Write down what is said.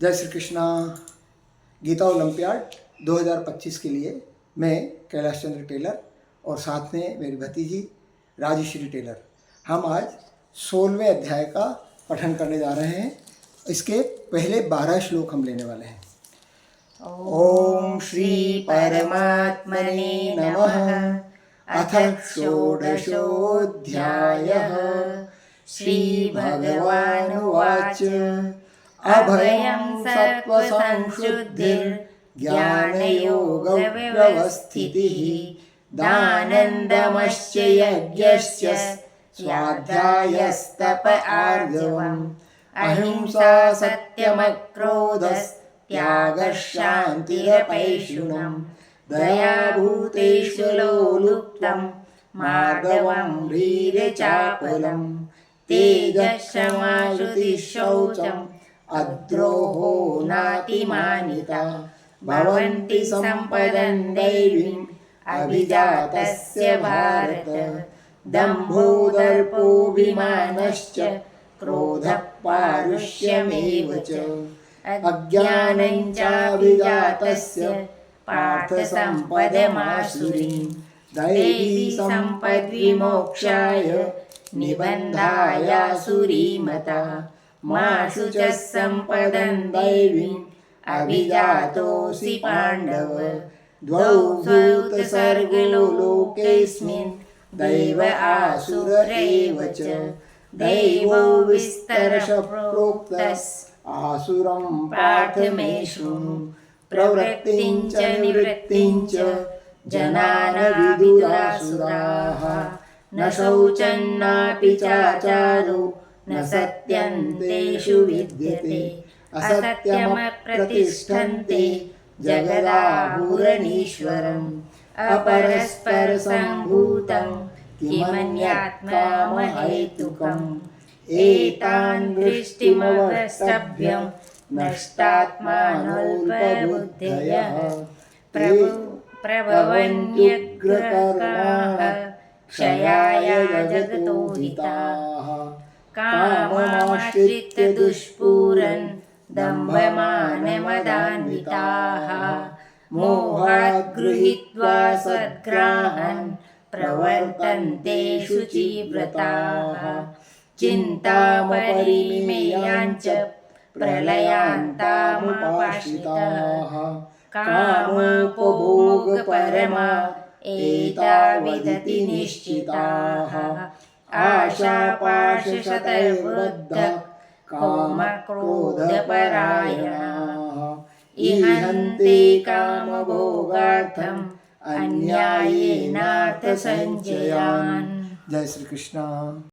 जय श्री कृष्णा। गीता ओलंपियाड 2025 के लिए मैं कैलाश चंद्र टेलर और साथ में मेरी भतीजी राजश्री टेलर, हम आज 16वें अध्याय का पठन करने जा रहे हैं। इसके पहले 12 श्लोक हम लेने वाले हैं। ओम श्री परमात्मने नमः। अथ षोडशोऽध्यायः। श्री भगवानुवाच अभयं सत्त्वसंशुद्धिर्ज्ञानयोगव्यवस्थितिः दानन्दमश्च यज्ञश्च स्वाध्यायस्तप आर्जवम् अहिंसा सत्यमक्रोधस्त्यागः शान्तिरपैशुनम् दयाभूतेषु लोलुप्तं मार्दवं ह्रीरचापलं तेजः क्षमा श्रुतिः शौचम् अद्रोहो नातिमानिता भवन्ति सम्पदं दैवीम् अभिजातस्य भारत दम्भो दर्पोऽभिमानश्च क्रोधः पारुष्यमेव च अज्ञानं चाभिजातस्य पार्थ सम्पदमासुरीं दैवी सम्पद्विमोक्षाय निबन्धायासुरीमता मा शुचः सम्पदं दैवीम् अभिजातोऽसि पाण्डव द्वौ भूतसर्गो लोकेऽस्मिन् दैव आसुर एव च दैवो विस्तरशः प्रोक्तः आसुरं पार्थ मे शृणु प्रवृत्तिं च निवृत्तिं च जनान विदुरासुराः न शौचं नापि चाचारो न सत्यं तेषु विद्यते असत्यमप्रतिष्ठन्ते जगदाहुरनीश्वरम् अपरस्परसम्भूतं किमन्यात्मामहेतुकम् एतान् दृष्टिमवष्टभ्यं नष्टात्मानोऽल्पबुद्धयः प्रभवन्युग्रकर्माः क्षयाय जगतो हिताः काममाश्रित्य दुष्पूरन् दम्भमानमदान्विताः मोहात् गृहीत्वा सद्ग्राहान् प्रवर्तन्ते शुचिव्रताः चिन्तामपरिमेयाञ्च प्रलयान्तामुपाश्रिताः कामोपभोगपरमा एताविदति निश्चिताः आशापाशशतैर्बद्धः कामक्रोधपरायणाः इहन्ते कामभोगार्थम् अन्यायेनार्थसञ्चयान्। जय श्री कृष्ण।